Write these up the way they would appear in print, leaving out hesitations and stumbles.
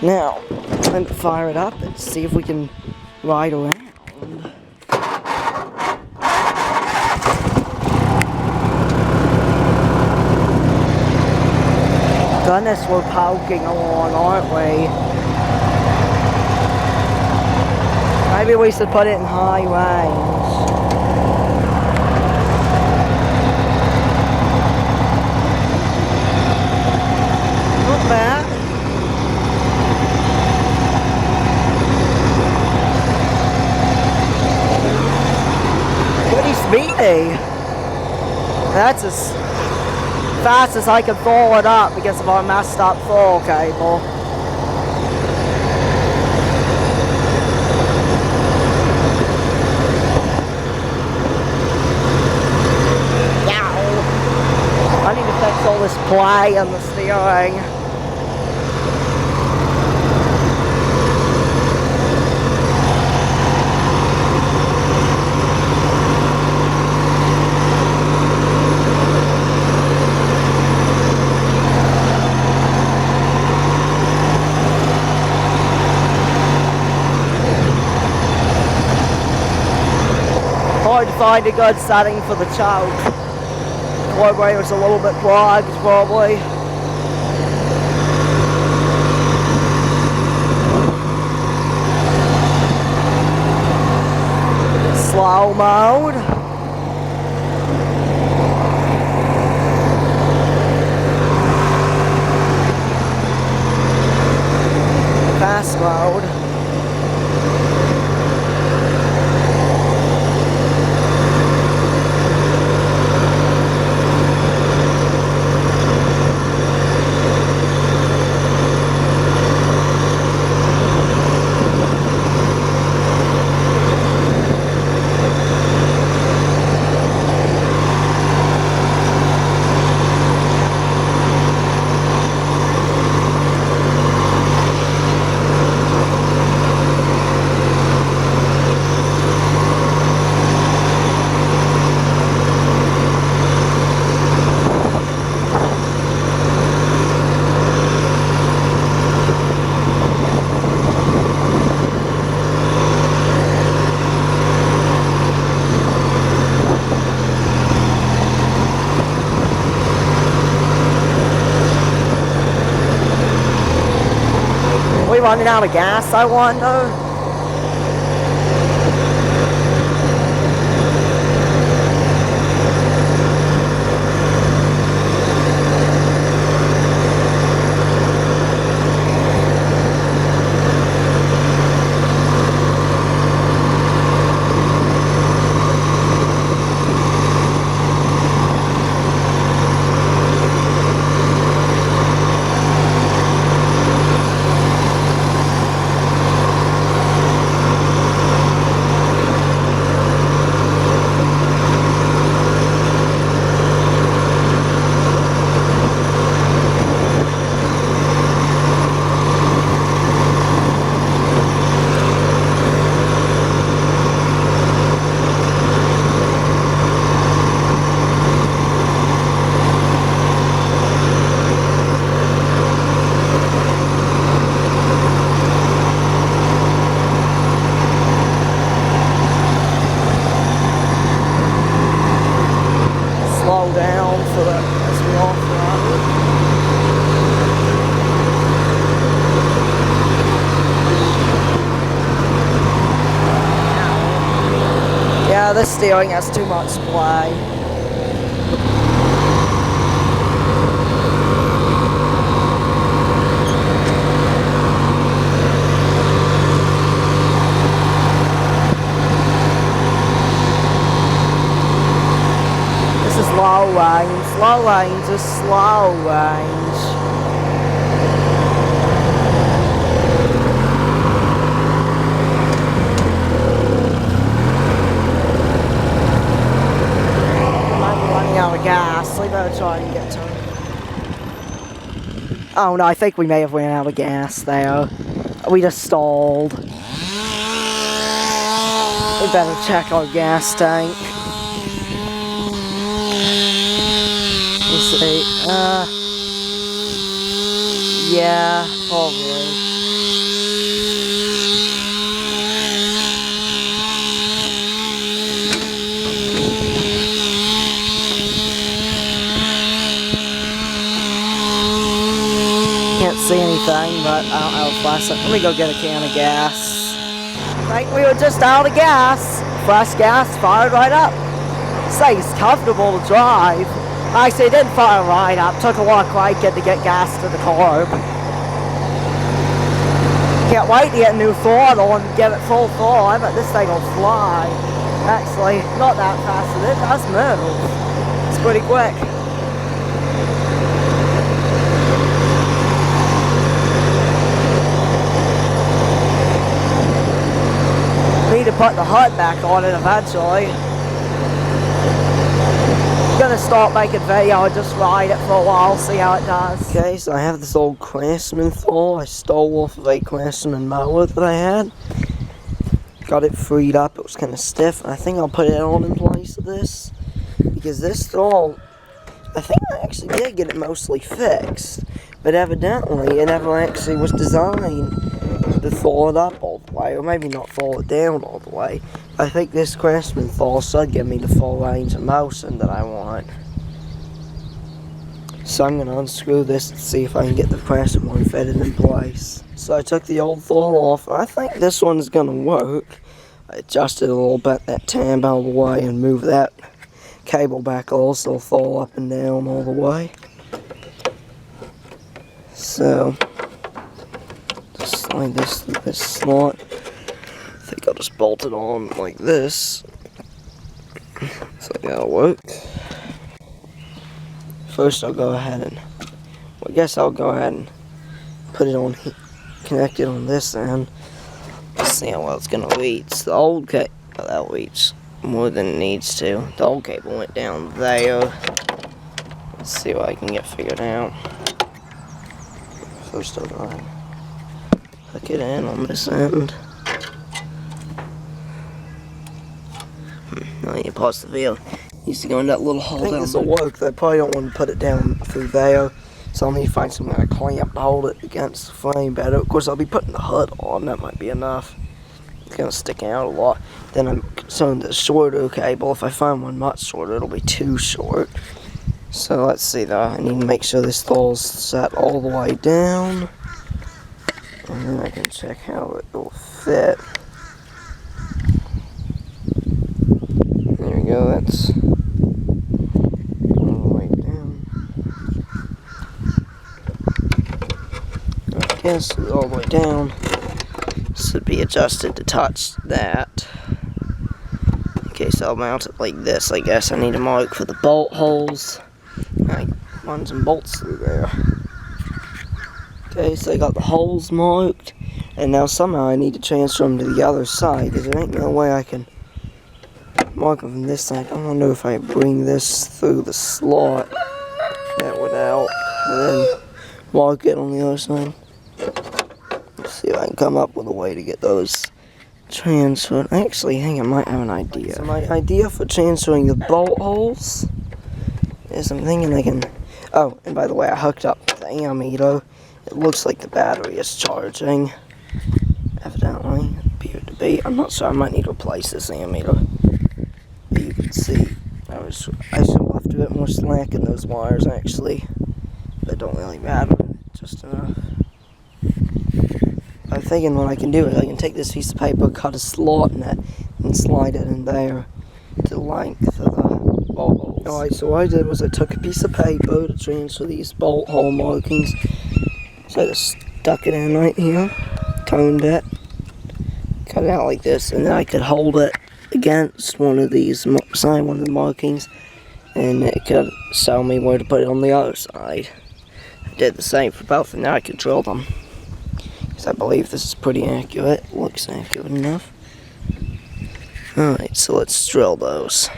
Now, time to fire it up and see if we can ride around. Goodness, we're poking along, aren't we? Maybe we should put it in high range. Not bad. Pretty speedy. That's as fast as I can pull it up because of our messed up full cable. I need to fix all this play on the steering. Hard to find a good setting for the choke. Carburetor's a little bit clogged, probably. Slow mode. Fast mode. We running out of gas, I wonder? Slow down for the as we off-road. Yeah, this steering has too much play. Slow range is slow range. We might be running out of gas. We better try and get to it. Oh no, I think we may have ran out of gas there. We just stalled. We better check our gas tank. Let's see. Yeah, probably. Can't see anything, but I don't have a flashlight. Let me go get a can of gas. I think we were just out of gas. Fresh gas fired right up. This thing's comfortable to drive. Actually, it didn't fire right up. Took a while cranking to get gas to the carb. Can't wait to get a new throttle and get it full throttle. I bet this thing will fly. Actually, not that fast, but it does move. It's pretty quick. Need to put the HUD back on it eventually. Gonna start making video and just ride it for a while, see how it does. Okay, so I have this old Craftsman throttle I stole off of a Craftsman mower that I had. Got it freed up, it was kind of stiff, and I think I'll put it on in place of this. Because this throttle, I think I actually did get it mostly fixed, but evidently it never actually was designed to thaw it up all the way, or maybe not thaw it down all the way. I think this Craftsman thaw should give me the full range of motion that I want. So I'm going to unscrew this and see if I can get the Craftsman one fitted in place. So I took the old throttle off. I think this one's going to work. I adjusted a little bit that tab out of the way and moved that cable back a little so it'll fall up and down all the way. So just slide this through this slot. I think I'll just bolt it on like this. So that'll work. First I'll go ahead and, well, I guess I'll go ahead and put it on, connect it on this end. Let's see how well it's gonna reach. The old cable, well, that'll reach more than it needs to. The old cable went down there. Let's see what I can get figured out. First I'll go ahead and hook it in on this end. I need to pause the video. Needs to go in that little hole. I think this will work. I probably don't want to put it down through there, so I'll need to find some kind of clamp to hold it against the frame better. Of course, I'll be putting the HUD on. That might be enough. It's gonna stick out a lot. Then I'm concerned the shorter cable. If I find one much shorter, it'll be too short. So let's see though. I need to make sure this throttle set all the way down, and then I can check how it will fit. There we go, that's all the way down. I guess all the way down. This should be adjusted to touch that. Okay, so I'll mount it like this, I guess. I need a mark for the bolt holes. I run some bolts through there. Okay, so I got the holes marked, and now somehow I need to transfer them to the other side, because there ain't no way I can mark them from this side. I don't know if I bring this through the slot, that would help, and then mark it on the other side. Let's see if I can come up with a way to get those transferred. I actually think I might have an idea. So my idea for transferring the bolt holes is I'm thinking I can, oh, and by the way, I hooked up the ammeter. It looks like the battery is charging, evidently, appeared to be. I'm not sure, I might need to replace this ammeter. But you can see, I should have left a bit more slack in those wires actually, but it don't really matter, just enough. I'm thinking what I can do is I can take this piece of paper, cut a slot in it, and slide it in there to the length of the bolt holes. Alright, so what I did was I took a piece of paper to transfer these bolt hole markings. So I just stuck it in right here, toned it, cut it out like this, and then I could hold it against one of these, side one of the markings, and it could show me where to put it on the other side. I did the same for both, and now I could drill them. Because I believe this is pretty accurate, looks accurate enough. Alright, so let's drill those.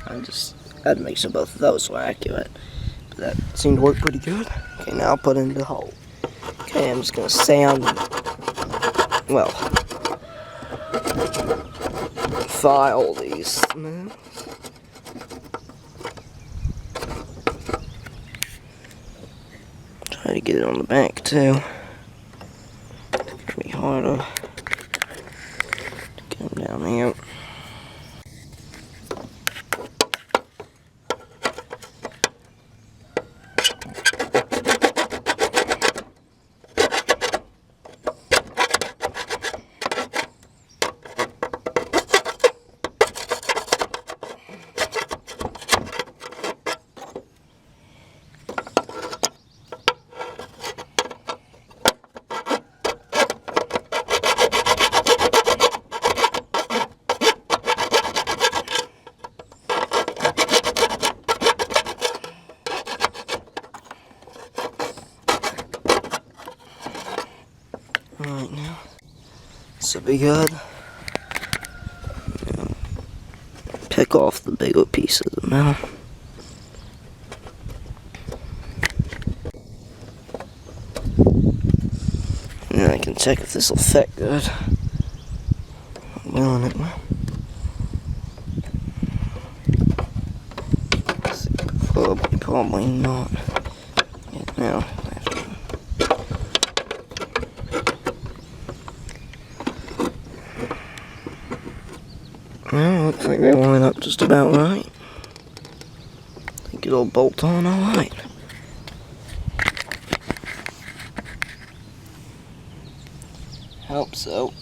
I had to make sure both of those were accurate, but that seemed to work pretty good. Okay, now I'll put in the hole. Okay, I'm just going to file these smooth. Try to get it on the back too. It's going to be harder to get them down here. Alright, now this will be good. Now, pick off the bigger pieces of metal. And then I can check if this will fit good. Well, it will. Probably not. Yeah, now. Well, looks like they line up just about right. I think it'll bolt on alright. Hope so.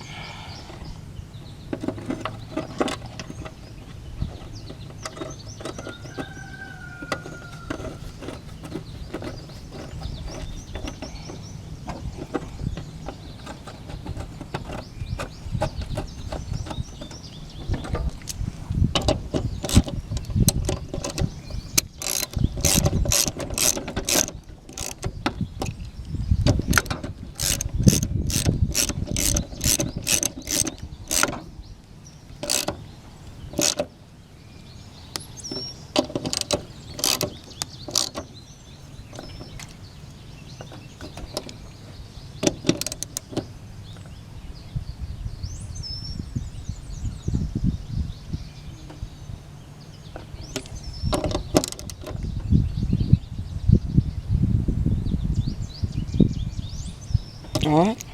Alright.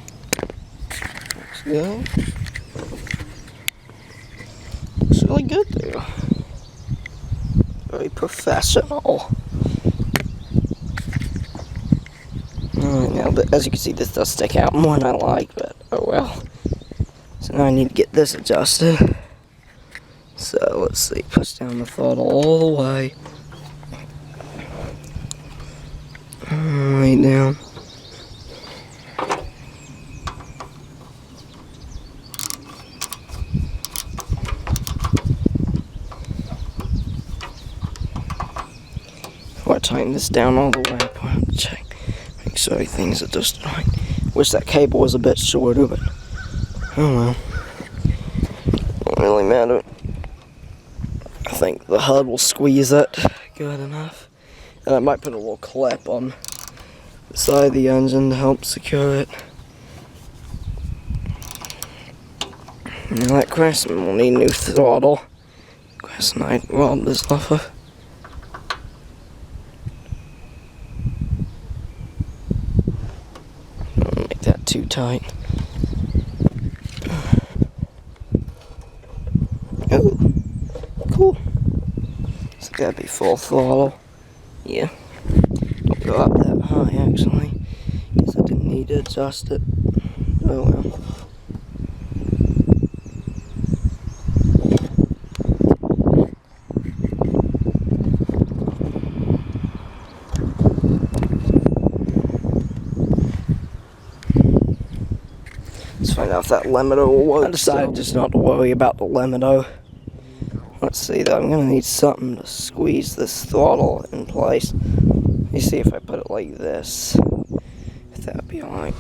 Looks good. Looks really good there. Very professional. Alright, now, but as you can see, this does stick out more than I like, but oh well. So now I need to get this adjusted. So let's see, push down the throttle all the way. Right down. Before I tighten this down all the way, I have to check, make sure everything's adjusted right. Wish that cable was a bit shorter, but oh well. Don't really matter. I think the HUD will squeeze it good enough. And I might put a little clip on the side of the engine to help secure it. Now that Craftsman will need a new throttle. Craftsman, I robbed this off of. Don't make that too tight. Oh, cool. It's gotta be full throttle. Yeah. Don't go up that high, actually. Guess I didn't need to adjust it. Oh well. Let's find out if that limiter will work. I decided just not to worry about the limiter. Let's see though, I'm gonna need something to squeeze this throttle in place. Let me see if I put it like this. If that would be alright.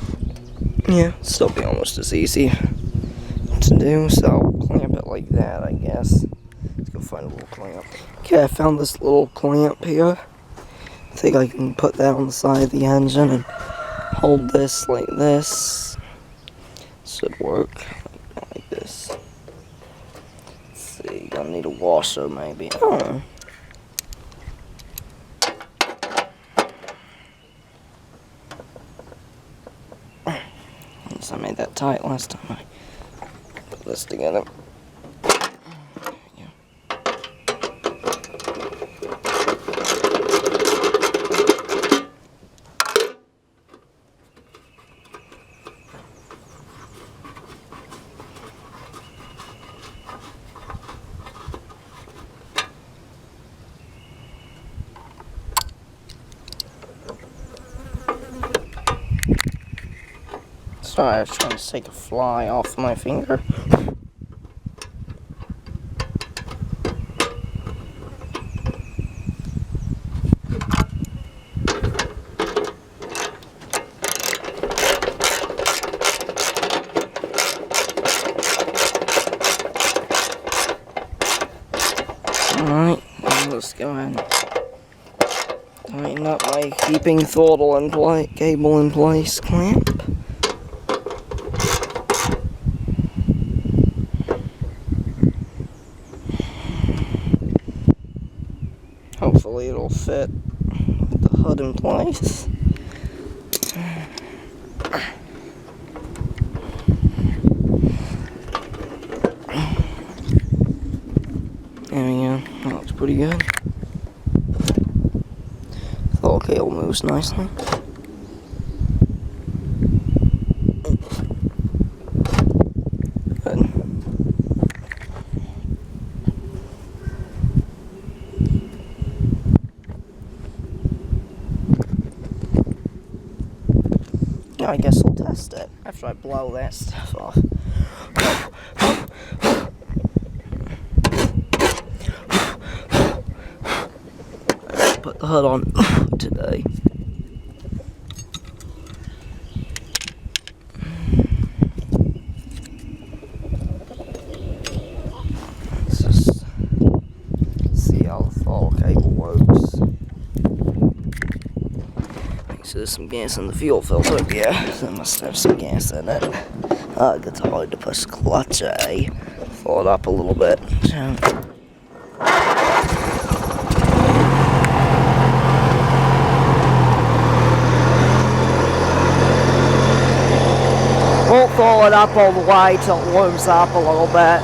Yeah, it'll still be almost as easy to do, so I'll clamp it like that, I guess. Let's go find a little clamp. Okay, I found this little clamp here. I think I can put that on the side of the engine and hold this like this. Should work like this. Let's see, gonna need a washer maybe. Oh. I made that tight last time I put this together. Sorry, I was trying to take a fly off my finger. go ahead and tighten up my keeping throttle in place, cable in place clamp. Hopefully it'll fit the hood in place. There we go, that looks pretty good. The cable moves nicely. Good. Now I guess we'll test it after I blow that stuff off. Put the hood on today. Let's just see how the throttle cable works. So there's some gas in the fuel filter. Yeah, so it must have some gas in it. It's hard to push clutch A. Pull it up a little bit. So. Won't throw it up all the way till it warms up a little bit.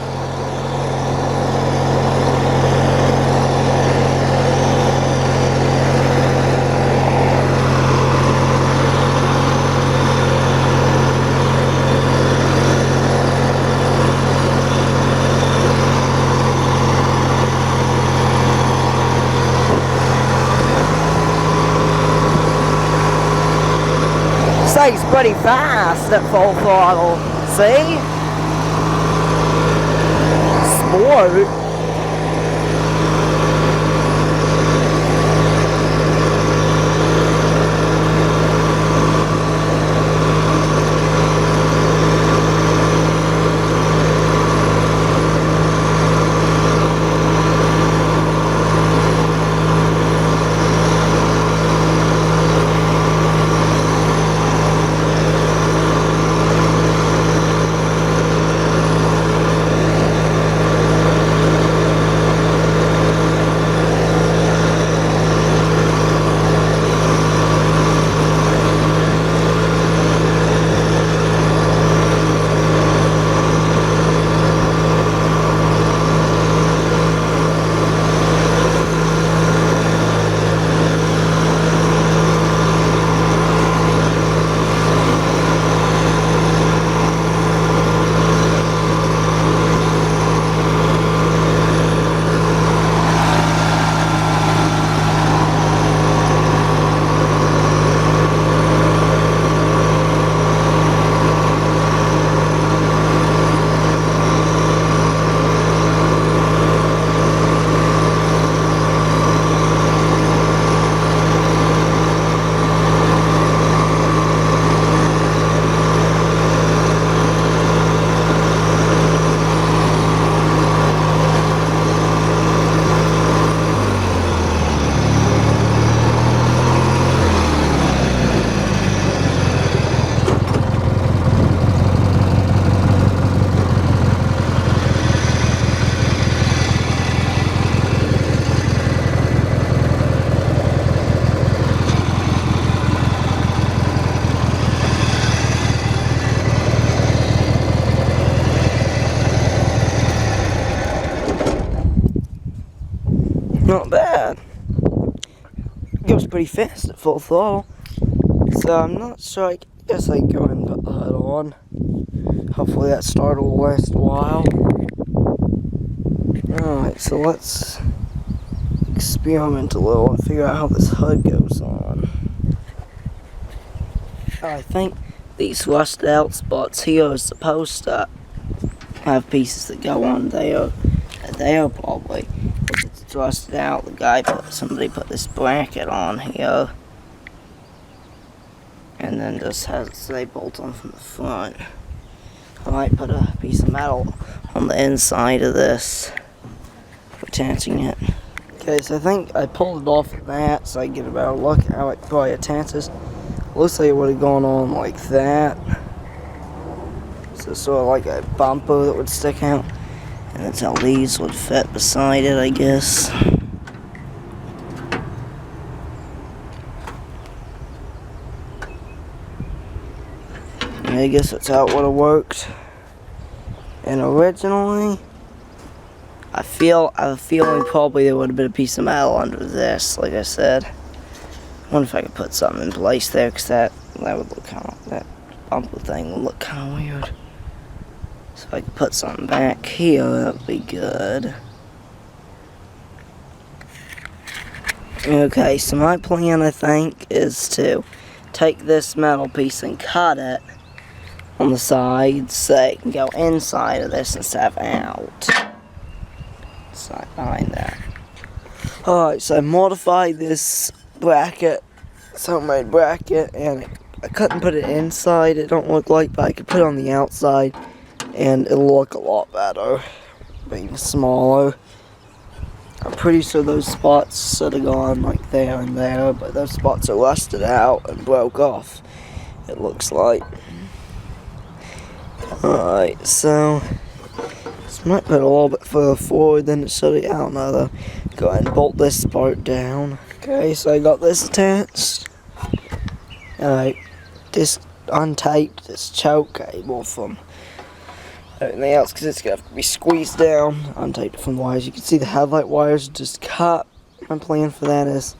Stays pretty fast at full throttle. See? Sport. Not bad. It goes pretty fast at full throttle. So I'm not sure. I guess I go ahead and put the hood on. Hopefully that starter will last a while. Alright, so let's experiment a little and figure out how this hood goes on. I think these rusted out spots here are supposed to have pieces that go on there. There probably. If it's rusted out, somebody put this bracket on here. And then just has it stay bolt on from the front. I might put a piece of metal on the inside of this for attaching it. Okay, so I think I pulled it off of that so I can get a better look at how it probably attaches. Looks like it would have gone on like that. So sort of like a bumper that would stick out. And that's how these would fit beside it, I guess. And I guess that's how it would have worked. And originally, I have a feeling probably there would have been a piece of metal under this, like I said. I wonder if I could put something in place there, because that would look kind of, that bumper thing would look kind of weird. So if I could put something back here, that would be good. Okay, so my plan, I think, is to take this metal piece and cut it on the sides so it can go inside of this instead of out. Side behind that. Alright, so I modified this bracket, this homemade bracket, and I couldn't put it inside, it don't look like, but I could put it on the outside, and it'll look a lot better, being smaller. I'm pretty sure those spots should have gone like there and there, but those spots are rusted out and broke off, it looks like. Alright, so this might put it a little bit further forward than it should. I don't know though. Go ahead and bolt this part down. Okay, so I got this attached. And I just untaped this choke cable from everything else because it's going to have to be squeezed down. Untaped it from the wires. You can see the headlight wires just cut. My plan for that is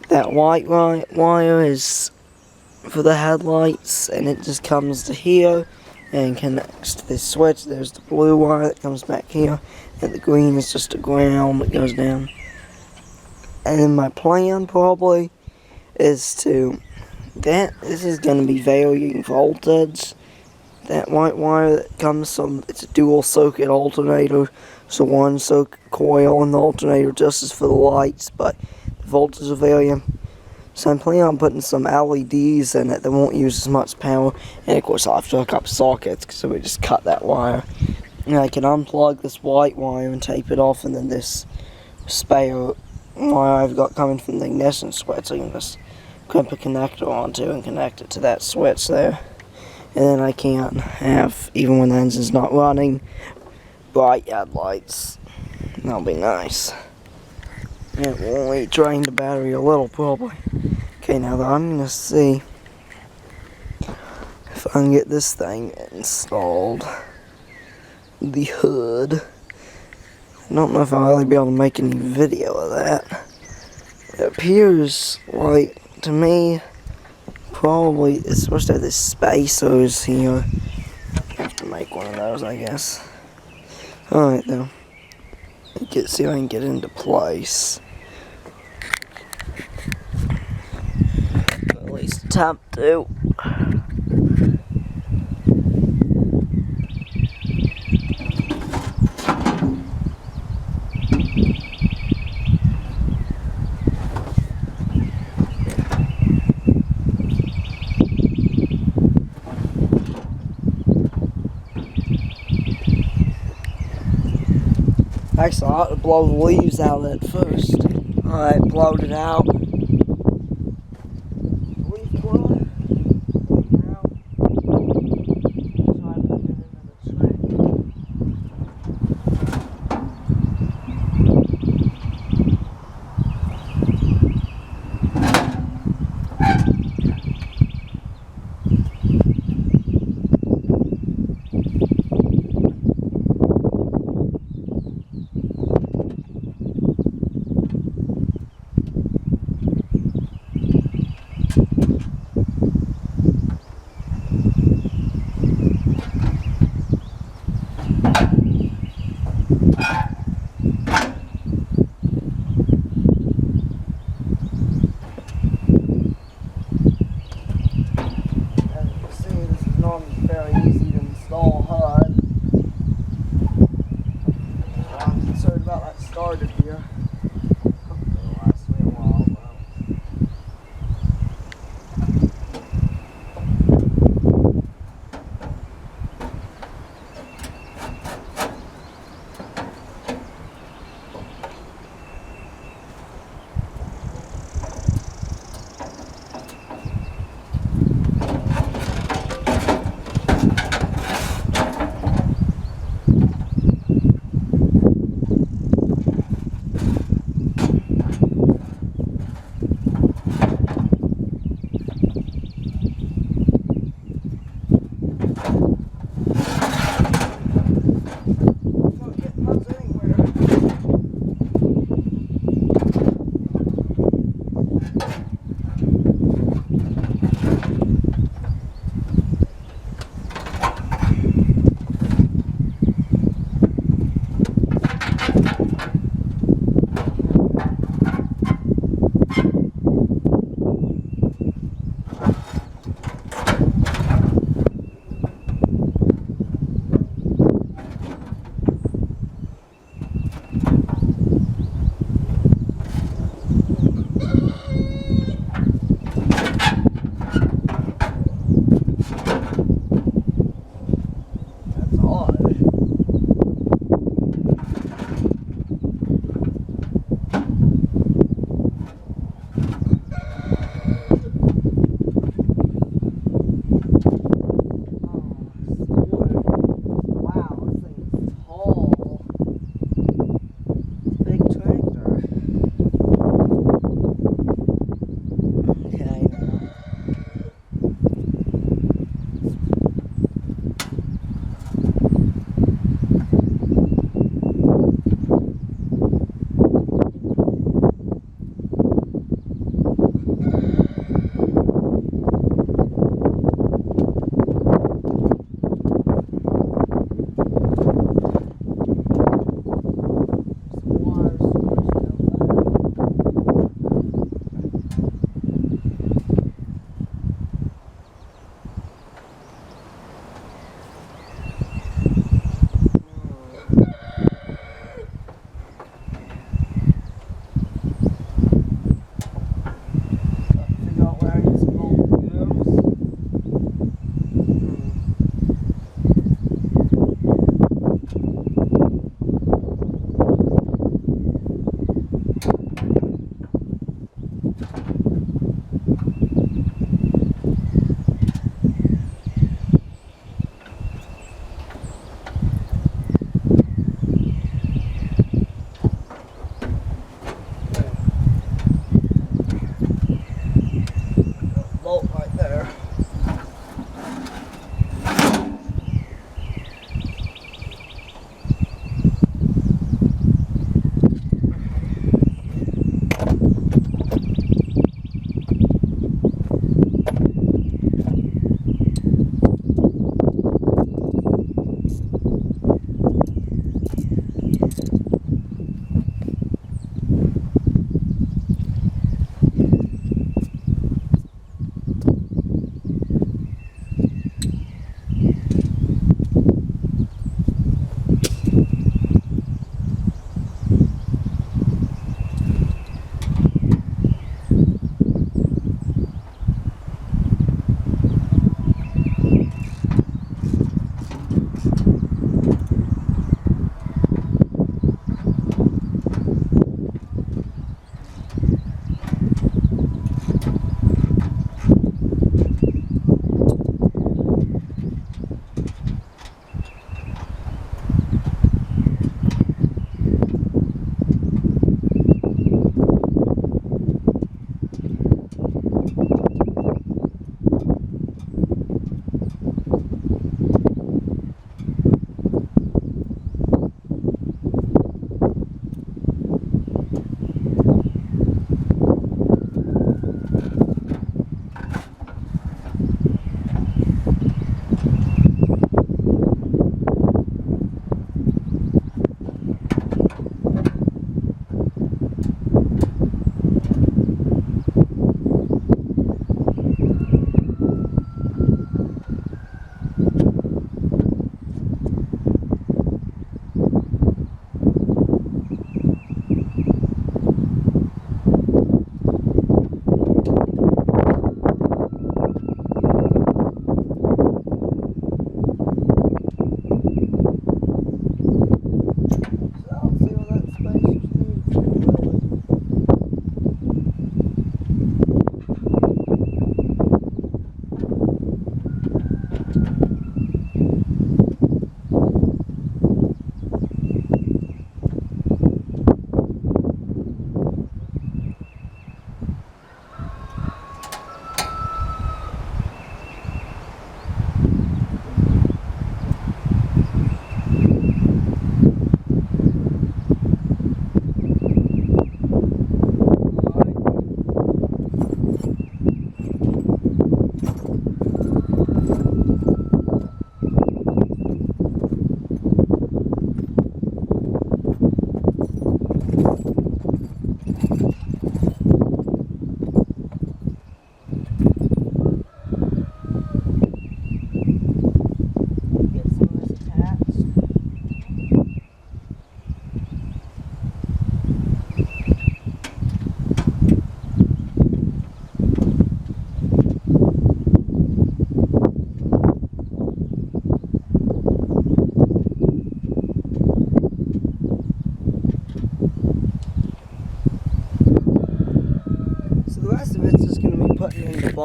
that white wire is for the headlights and it just comes to here and connects to this switch. There's the blue wire that comes back here, and the green is just a ground that goes down. And then my plan probably is to, this is going to be varying voltage. That white wire that comes from, it's a dual circuit alternator, so one circuit coil in the alternator just is for the lights, but the voltage will vary. So I'm planning on putting some LEDs in it that won't use as much power. And of course I'll have to hook up sockets, so we just cut that wire. And I can unplug this white wire and tape it off, and then this spare wire I've got coming from the ignition switch, I can just crimp a connector onto and connect it to that switch there. And then I can have, even when the engine's not running, bright headlights. That'll be nice. It will only drain the battery a little, probably. Okay, now I'm going to see if I can get this thing installed. The hood. I don't know if I'll really be able to make any video of that. It appears like, to me, probably it's supposed to have this spacers here. I have to make one of those, I guess. Alright, though. See if I can get into place. At least attempt to. Actually, I ought to blow the leaves out of it first. Alright, blowed it out. Leaf blower. Now, try putting it into the tray.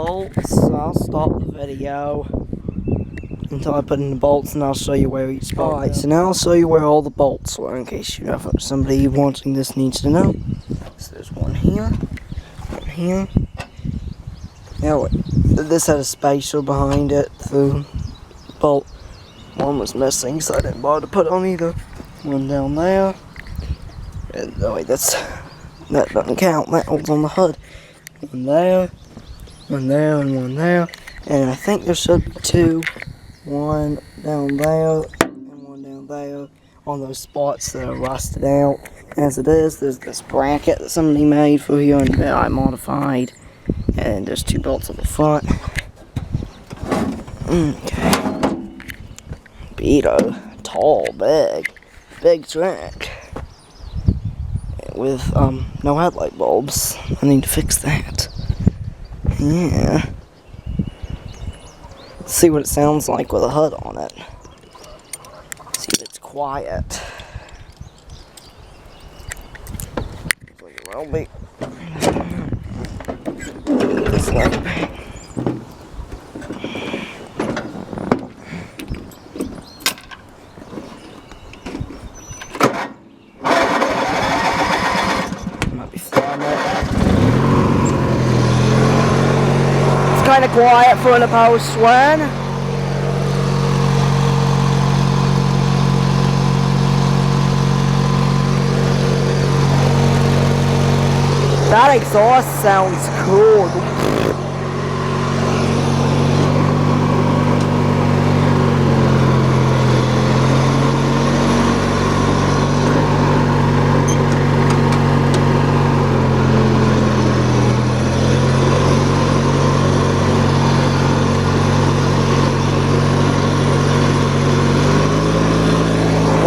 bolts, so I'll stop the video until I put in the bolts, and I'll show you where each bolt. Alright, so now I'll show you where all the bolts were, in case you have somebody watching this needs to know. So there's one here, one here. Now, this had a spacer behind it, the bolt. One was missing, so I didn't bother to put on either. One down there. And, oh wait, that doesn't count. That one's on the hood. One there, and one there. And I think there should be two. One down there, and one down there. On those spots that are rusted out. As it is, there's this bracket that somebody made for here, and that I modified. And there's two bolts on the front. Okay. Beetle, tall, big truck. With no headlight bulbs. I need to fix that. Yeah. Let's see what it sounds like with a hood on it. See if it's quiet. Looks like it will be. This way. Kind of quiet for an opposed one. That exhaust sounds cool.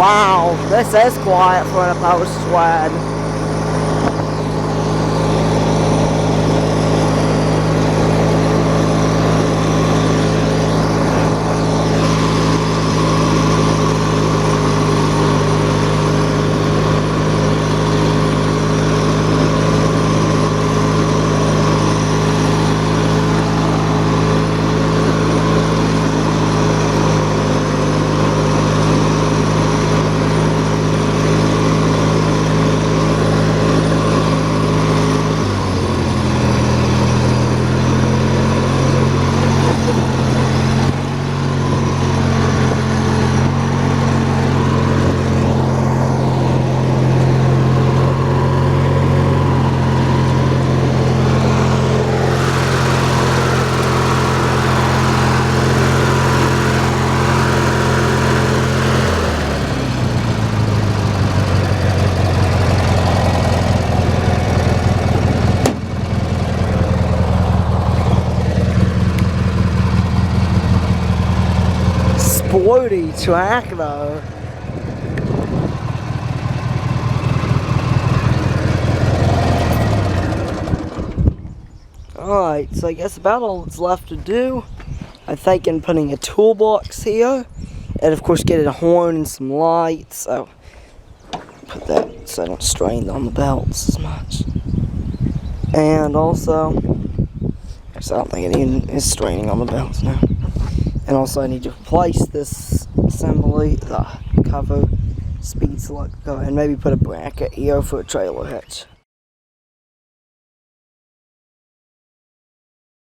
Wow, this is quiet for an opposed one. Sporty tractor. Alright, so I guess about all that's left to do, I'm thinking putting a toolbox here, and of course getting a horn and some lights, so put that so I don't strain on the belts as much. And also, I don't think it even is straining on the belts now. And also I need to replace this assembly, the cover, speed selector, and maybe put a bracket here for a trailer hitch.